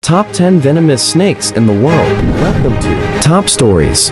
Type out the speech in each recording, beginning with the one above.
Top 10 venomous snakes in the world. Welcome to Top Stories.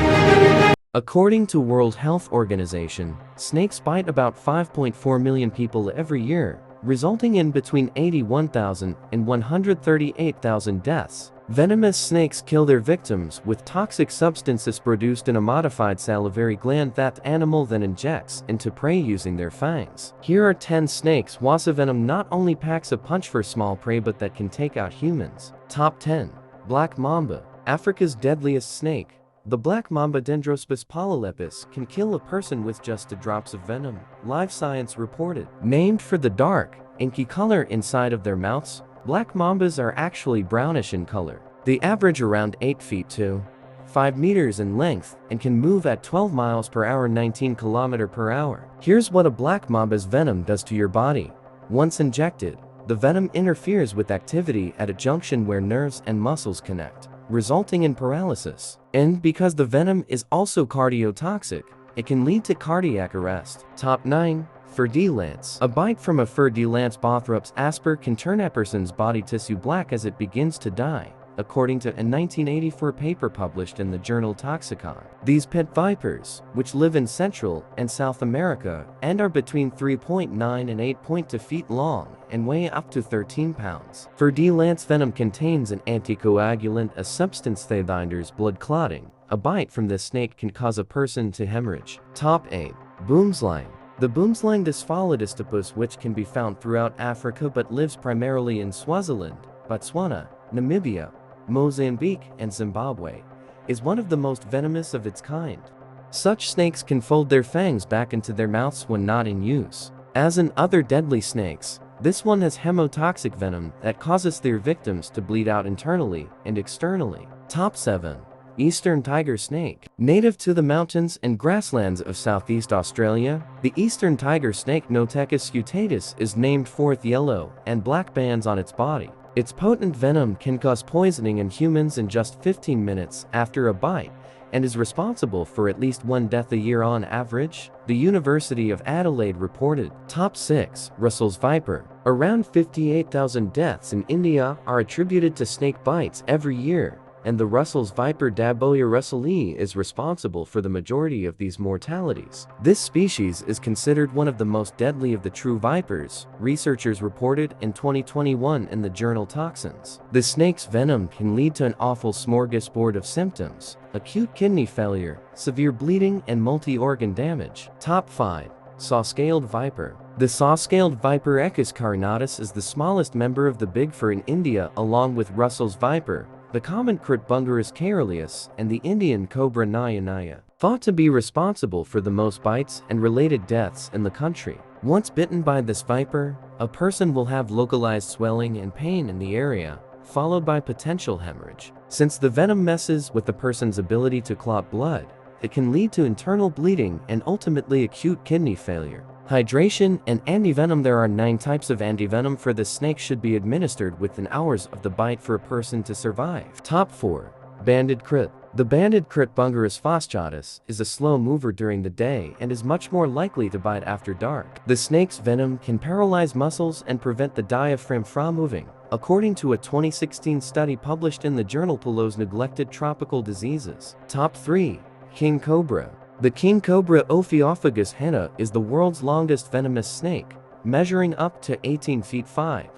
According to World Health Organization, snakes bite about 5.4 million people every year, resulting in between 81,000 and 138,000 deaths. Venomous snakes kill their victims with toxic substances produced in a modified salivary gland that the animal then injects into prey using their fangs. Here are 10 snakes whose venom not only packs a punch for small prey but that can take out humans. Top 10. Black Mamba. Africa's deadliest snake. The black mamba Dendrospus polylepis can kill a person with just a drops of venom, Live Science reported. Named for the dark, inky color inside of their mouths, black mambas are actually brownish in color. They average around 8 feet to 5 meters in length and can move at 12 miles per hour 19 kilometers per hour. Here's what a black mamba's venom does to your body. Once injected, the venom interferes with activity at a junction where nerves and muscles connect, resulting in paralysis. And because the venom is also cardiotoxic, it can lead to cardiac arrest. Top 9. Ferdilance. A bite from a Ferdilance Bothrops asper can turn a person's body tissue black as it begins to die, according to a 1984 paper published in the journal Toxicon. These pet vipers, which live in Central and South America and are between 3.9 and 8.2 feet long and weigh up to 13 pounds. Ferdilance venom contains an anticoagulant, a substance that hinders blood clotting. A bite from this snake can cause a person to hemorrhage. Top 8. Boomslang. The Boomslang Estopus, which can be found throughout Africa but lives primarily in Swaziland, Botswana, Namibia, Mozambique, and Zimbabwe, is one of the most venomous of its kind. Such snakes can fold their fangs back into their mouths when not in use. As in other deadly snakes, this one has hemotoxic venom that causes their victims to bleed out internally and externally. Top 7. Eastern tiger snake. Native to the mountains and grasslands of Southeast Australia, the eastern tiger snake Notechis scutatus is named for its yellow and black bands on its body. Its potent venom can cause poisoning in humans in just 15 minutes after a bite and is responsible for at least 1 death a year on average, the University of Adelaide reported. Top 6. Russell's Viper. Around 58,000 deaths in India are attributed to snake bites every year, and the Russell's Viper Daboia russellii is responsible for the majority of these mortalities. This species is considered one of the most deadly of the true vipers, researchers reported in 2021 in the journal Toxins. The snake's venom can lead to an awful smorgasbord of symptoms: acute kidney failure, severe bleeding, and multi-organ damage. Top 5. Sawscaled Viper. The Sawscaled Viper Echis carinatus is the smallest member of the big four in India, along with Russell's Viper, the common Critbungarus caerulus, and the Indian Cobra naya, thought to be responsible for the most bites and related deaths in the country. Once bitten by this viper, a person will have localized swelling and pain in the area, followed by potential hemorrhage. Since the venom messes with the person's ability to clot blood, it can lead to internal bleeding and ultimately acute kidney failure. Hydration and antivenom. There are 9 types of antivenom for this snake should be administered within hours of the bite for a person to survive. Top 4. Banded Crit. The banded Critbungarus fasciatus is a slow mover during the day and is much more likely to bite after dark. The snake's venom can paralyze muscles and prevent the diaphragm from moving, according to a 2016 study published in the journal Pillows Neglected Tropical Diseases. Top 3. King Cobra. The king cobra Ophiophagus henna is the world's longest venomous snake, measuring up to 18 feet 5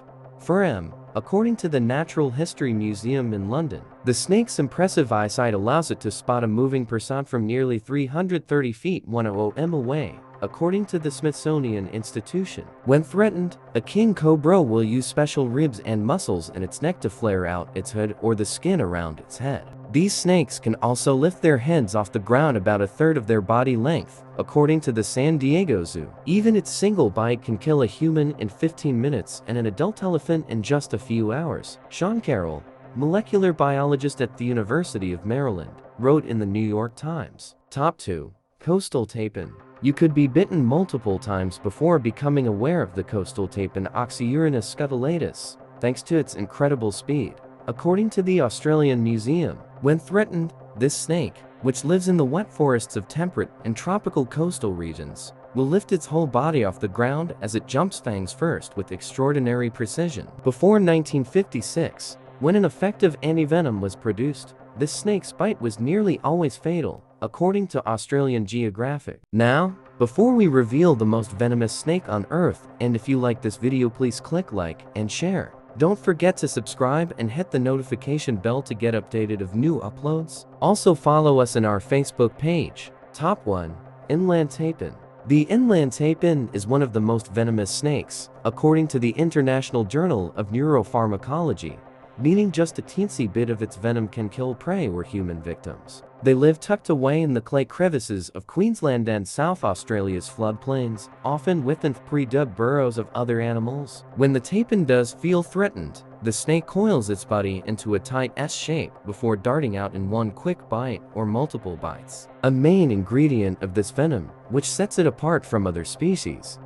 m, according to the Natural History Museum in London. The snake's impressive eyesight allows it to spot a moving person from nearly 330 feet 100 m away, according to the Smithsonian Institution. When threatened, a king cobra will use special ribs and muscles in its neck to flare out its hood or the skin around its head. These snakes can also lift their heads off the ground about 1/3 of their body length, according to the San Diego Zoo. Even its single bite can kill a human in 15 minutes and an adult elephant in just a few hours. Sean Carroll, molecular biologist at the University of Maryland, wrote in the New York Times. Top 2. Coastal Tapen. You could be bitten multiple times before becoming aware of the coastal tapen Oxyurinus scutellatus, thanks to its incredible speed, according to the Australian Museum. When threatened, this snake, which lives in the wet forests of temperate and tropical coastal regions, will lift its whole body off the ground as it jumps fangs first with extraordinary precision. Before 1956, When an effective antivenom was produced, this snake's bite was nearly always fatal, according to Australian Geographic. Now, before we reveal the most venomous snake on Earth, and if you like this video, please click like and share. Don't forget to subscribe and hit the notification bell to get updated of new uploads. Also follow us in our Facebook page. Top 1. Inland Tapen. The inland tapen is one of the most venomous snakes, according to the International Journal of Neuropharmacology, meaning just a teensy bit of its venom can kill prey or human victims. They live tucked away in the clay crevices of Queensland and South Australia's floodplains, often within pre-dug burrows of other animals. When the tapen does feel threatened, the snake coils its body into a tight S shape before darting out in one quick bite or multiple bites. A main ingredient of this venom, which sets it apart from other species,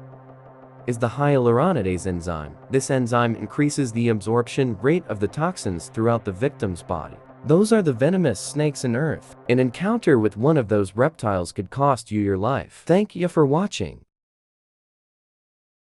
is the hyaluronidase enzyme. This enzyme increases the absorption rate of the toxins throughout the victim's body. Those are the venomous snakes on Earth. An encounter with one of those reptiles could cost you your life. Thank you for watching.